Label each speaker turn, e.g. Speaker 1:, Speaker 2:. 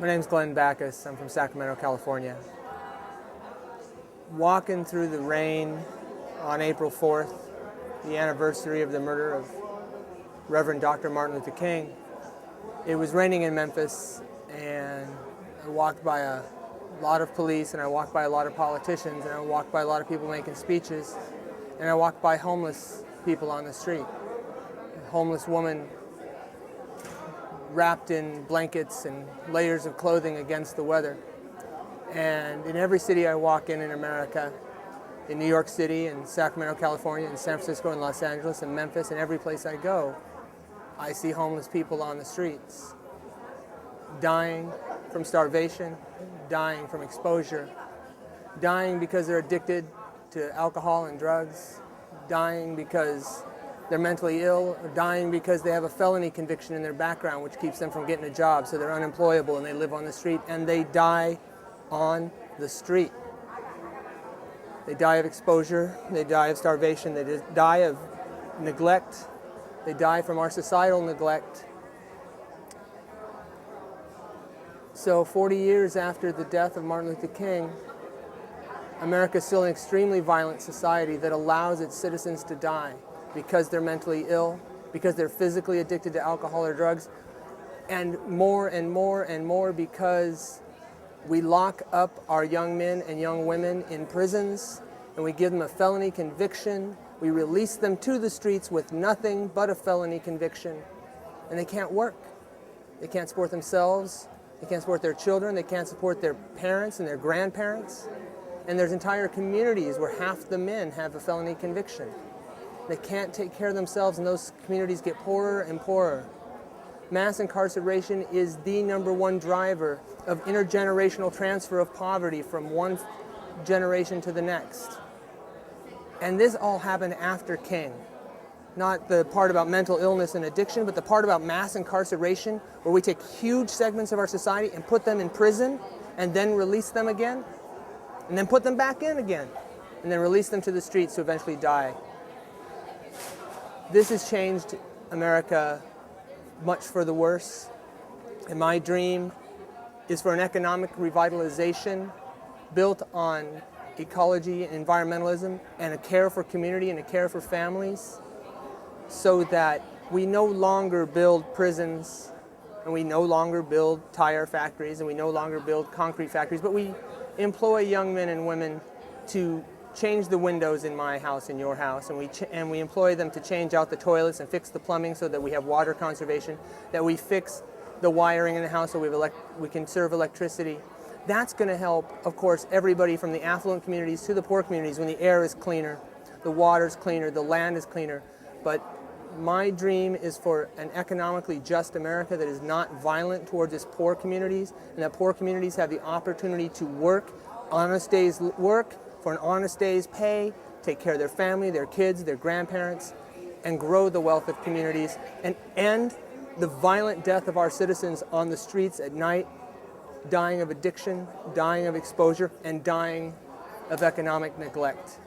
Speaker 1: My name's Glenn Backus. I'm from Sacramento, California. Walking through the rain on April 4th, the anniversary of the murder of Reverend Dr. Martin Luther King. It was raining in Memphis, and I walked by a lot of police, and I walked by a lot of politicians, and I walked by a lot of people making speeches, and I walked by homeless people on the street. A homeless woman wrapped in blankets and layers of clothing against the weather. And in every city I walk in America, in New York City, in Sacramento, California, in San Francisco, in Los Angeles, in Memphis, and every place I go, I see homeless people on the streets, dying from starvation, dying from exposure, dying because they're addicted to alcohol and drugs, dying because they're mentally ill, or dying because they have a felony conviction in their background which keeps them from getting a job, so they're unemployable and they live on the street, and they die on the street. They die of exposure, they die of starvation, they die of neglect, they die from our societal neglect. So 40 years after the death of Martin Luther King, America is still an extremely violent society that allows its citizens to die because they're mentally ill, because they're physically addicted to alcohol or drugs, and more because we lock up our young men and young women in prisons, and we give them a felony conviction. We release them to the streets with nothing but a felony conviction, and they can't work. They can't support themselves, they can't support their children, they can't support their parents and their grandparents, and there's entire communities where half the men have a felony conviction. They can't take care of themselves, and those communities get poorer and poorer. Mass incarceration is the #1 driver of intergenerational transfer of poverty from one generation to the next. And this all happened after King. Not the part about mental illness and addiction, but the part about mass incarceration, where we take huge segments of our society and put them in prison, and then release them again, and then put them back in again, and then release them to the streets to eventually die. This has changed America much for the worse. And my dream is for an economic revitalization built on ecology and environmentalism and a care for community and a care for families, so that we no longer build prisons and we no longer build tire factories and we no longer build concrete factories, but we employ young men and women to change the windows in my house, in your house, and we employ them to change out the toilets and fix the plumbing so that we have water conservation, that we fix the wiring in the house so we can serve electricity. That's going to help, of course, everybody from the affluent communities to the poor communities when the air is cleaner, the water's cleaner, the land is cleaner. But my dream is for an economically just America that is not violent towards its poor communities, and that poor communities have the opportunity to work, honest days work, for an honest day's pay, take care of their family, their kids, their grandparents, and grow the wealth of communities, and end the violent death of our citizens on the streets at night, dying of addiction, dying of exposure, and dying of economic neglect.